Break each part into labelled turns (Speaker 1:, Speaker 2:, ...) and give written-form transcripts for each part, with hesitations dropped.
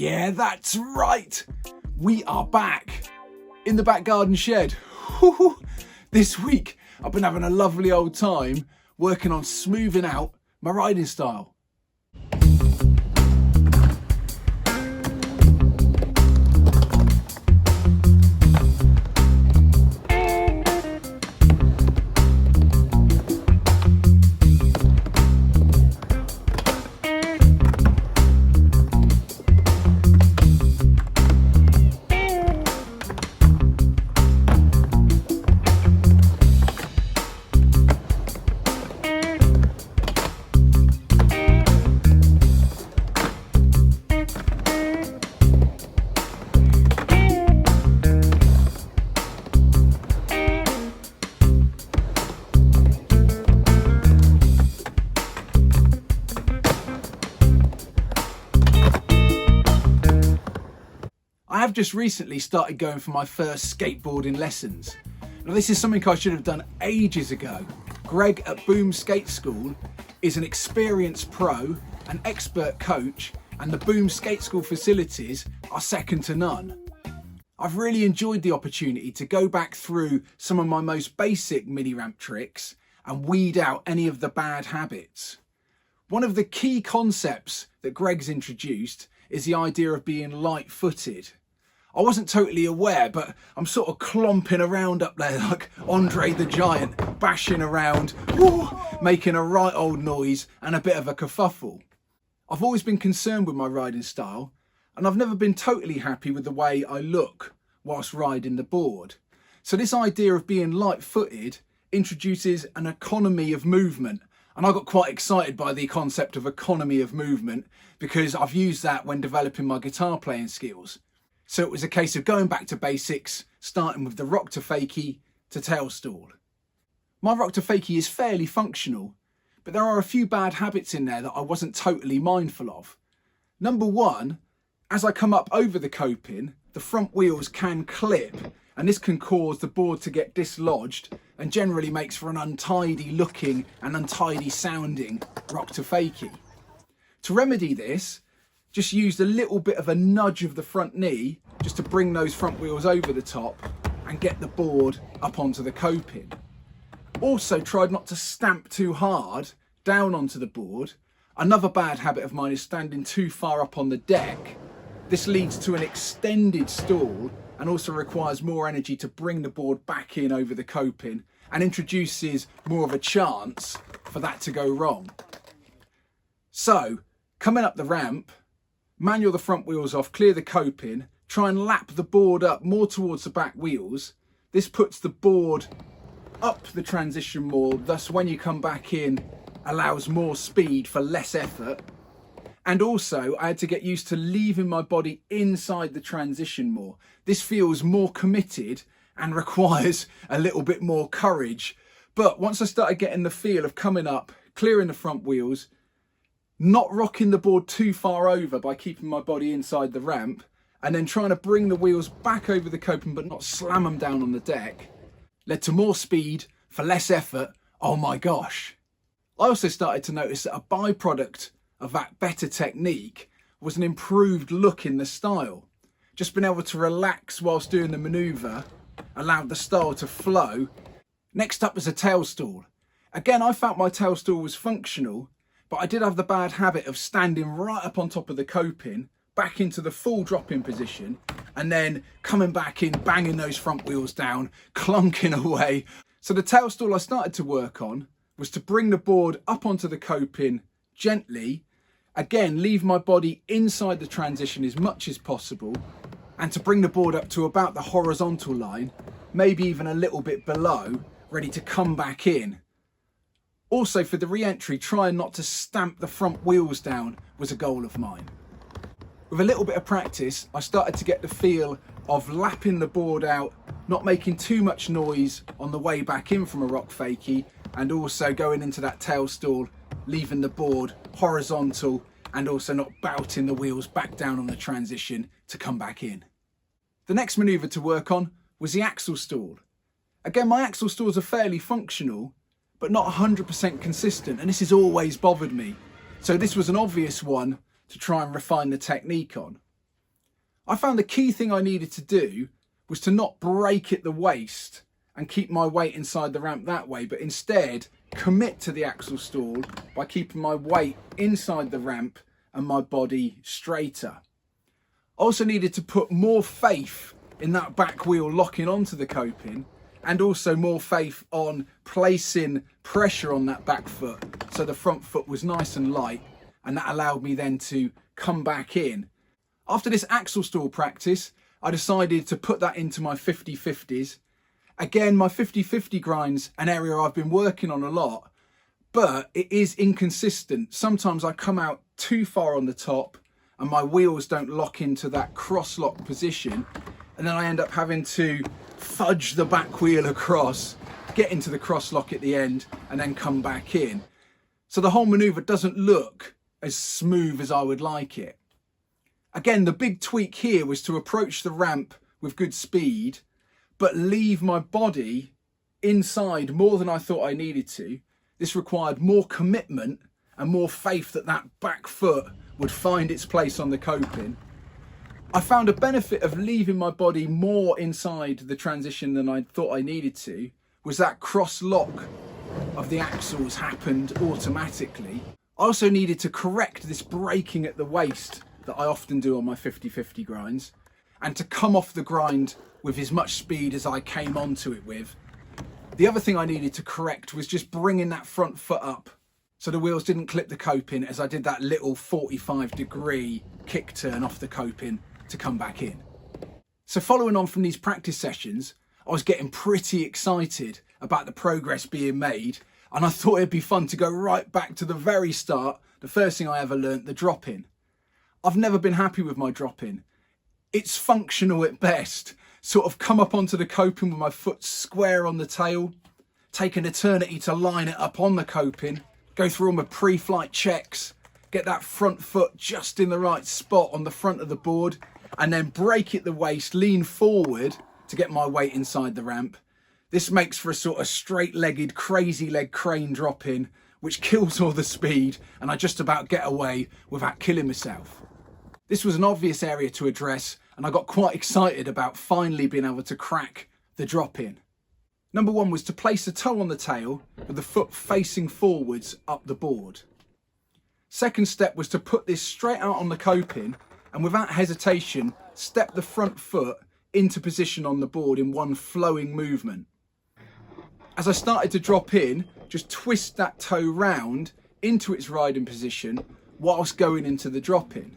Speaker 1: Yeah, that's right. We are back in the back garden shed. Woo-hoo. This week, I've been having a lovely old time working on smoothing out my riding style. I have just recently started going for my first skateboarding lessons. Now this is something I should have done ages ago. Greg at Boom Skate School is an experienced pro, an expert coach, and the Boom Skate School facilities are second to none. I've really enjoyed the opportunity to go back through some of my most basic mini ramp tricks and weed out any of the bad habits. One of the key concepts that Greg's introduced is the idea of being light-footed. I wasn't totally aware, but I'm sort of clomping around up there like Andre the Giant, bashing around, woo, making a right old noise and a bit of a kerfuffle. I've always been concerned with my riding style, and I've never been totally happy with the way I look whilst riding the board. So this idea of being light-footed introduces an economy of movement, and I got quite excited by the concept of economy of movement because I've used that when developing my guitar playing skills. So it was a case of going back to basics, starting with the rock to fakie to tail stall. My rock to fakie is fairly functional, but there are a few bad habits in there that I wasn't totally mindful of. Number one, as I come up over the coping, the front wheels can clip, and this can cause the board to get dislodged and generally makes for an untidy looking and untidy sounding rock to fakie. To remedy this, just used a little bit of a nudge of the front knee just to bring those front wheels over the top and get the board up onto the coping. Also tried not to stamp too hard down onto the board. Another bad habit of mine is standing too far up on the deck. This leads to an extended stall and also requires more energy to bring the board back in over the coping and introduces more of a chance for that to go wrong. So, coming up the ramp, manual the front wheels off, clear the coping, try and lap the board up more towards the back wheels. This puts the board up the transition more, thus when you come back in, allows more speed for less effort. And also, I had to get used to leaving my body inside the transition more. This feels more committed and requires a little bit more courage. But once I started getting the feel of coming up, clearing the front wheels, not rocking the board too far over by keeping my body inside the ramp, and then trying to bring the wheels back over the coping but not slam them down on the deck, led to more speed for less effort. Oh my gosh. I also started to notice that a byproduct of that better technique was an improved look in the style. Just being able to relax whilst doing the manoeuvre allowed the style to flow. Next up was a tail stall. Again, I felt my tail stall was functional, but I did have the bad habit of standing right up on top of the coping, back into the full drop-in position, and then coming back in, banging those front wheels down, clunking away. So the tail stall I started to work on was to bring the board up onto the coping gently, again, leave my body inside the transition as much as possible, and to bring the board up to about the horizontal line, maybe even a little bit below, ready to come back in. Also, for the re-entry, trying not to stamp the front wheels down was a goal of mine. With a little bit of practice, I started to get the feel of lapping the board out, not making too much noise on the way back in from a rock fakie, and also going into that tail stall, leaving the board horizontal and also not bouting the wheels back down on the transition to come back in. The next manoeuvre to work on was the axle stall. Again, my axle stalls are fairly functional, but not 100% consistent, and this has always bothered me. So this was an obvious one to try and refine the technique on. I found the key thing I needed to do was to not break at the waist and keep my weight inside the ramp that way, but instead commit to the axle stall by keeping my weight inside the ramp and my body straighter. I also needed to put more faith in that back wheel locking onto the coping, and also more faith on placing pressure on that back foot so the front foot was nice and light, and that allowed me then to come back in. After this axle stall practice, I decided to put that into my 50-50s. Again, my 50-50 grind's an area I've been working on a lot, but it is inconsistent. Sometimes I come out too far on the top and my wheels don't lock into that cross lock position, and then I end up having to fudge the back wheel across, get into the cross lock at the end, and then come back in. So the whole maneuver doesn't look as smooth as I would like it. Again, the big tweak here was to approach the ramp with good speed, but leave my body inside more than I thought I needed to. This required more commitment and more faith that that back foot would find its place on the coping. I found a benefit of leaving my body more inside the transition than I thought I needed to, was that cross lock of the axles happened automatically. I also needed to correct this braking at the waist that I often do on my 50-50 grinds, and to come off the grind with as much speed as I came onto it with. The other thing I needed to correct was just bringing that front foot up so the wheels didn't clip the coping as I did that little 45-degree kick turn off the coping to come back in. So following on from these practice sessions, I was getting pretty excited about the progress being made, and I thought it'd be fun to go right back to the very start, the first thing I ever learnt, the drop-in. I've never been happy with my drop-in. It's functional at best. Sort of come up onto the coping with my foot square on the tail, take an eternity to line it up on the coping, go through all my pre-flight checks, get that front foot just in the right spot on the front of the board, and then brake at the waist, lean forward to get my weight inside the ramp. This makes for a sort of straight-legged, crazy leg crane drop-in, which kills all the speed, and I just about get away without killing myself. This was an obvious area to address, and I got quite excited about finally being able to crack the drop-in. Number one was to place the toe on the tail with the foot facing forwards up the board. Second step was to put this straight out on the coping, and without hesitation, step the front foot into position on the board in one flowing movement. As I started to drop in, just twist that toe round into its riding position whilst going into the drop-in.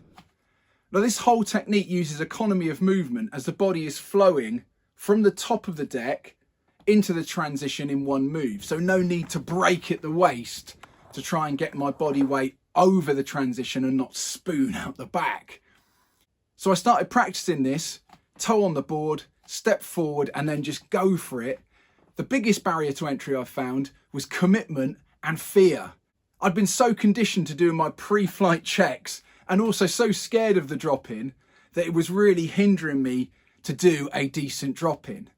Speaker 1: Now this whole technique uses economy of movement as the body is flowing from the top of the deck into the transition in one move. So no need to brake at the waist to try and get my body weight over the transition and not spoon out the back. So I started practicing this, toe on the board, step forward, and then just go for it. The biggest barrier to entry I found was commitment and fear. I'd been so conditioned to doing my pre-flight checks and also so scared of the drop-in that it was really hindering me to do a decent drop-in.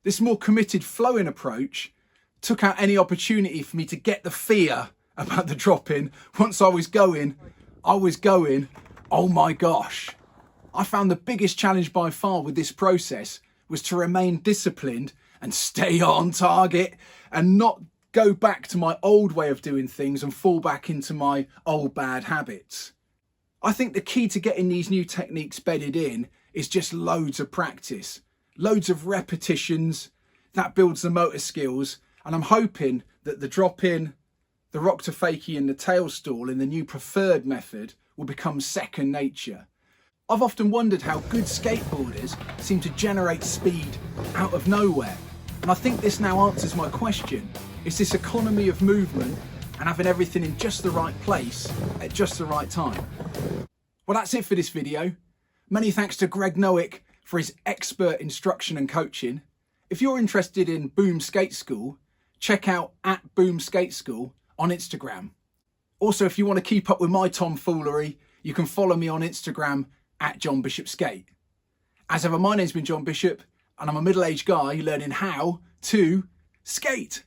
Speaker 1: This more committed flowing approach took out any opportunity for me to get the fear about the drop-in. Once I was going, oh my gosh. I found the biggest challenge by far with this process was to remain disciplined and stay on target and not go back to my old way of doing things and fall back into my old bad habits. I think the key to getting these new techniques bedded in is just loads of practice, loads of repetitions. That builds the motor skills, and I'm hoping that the drop-in, the rock to fakie and the tail stall in the new preferred method will become second nature. I've often wondered how good skateboarders seem to generate speed out of nowhere, and I think this now answers my question. It's this economy of movement and having everything in just the right place at just the right time. Well, that's it for this video. Many thanks to Greg Nowik for his expert instruction and coaching. If you're interested in Boom Skate School, check out @BoomSkateSchool on Instagram. Also, if you want to keep up with my tomfoolery, you can follow me on Instagram @JohnBishopSkate. As ever, my name's been John Bishop, and I'm a middle-aged guy learning how to skate.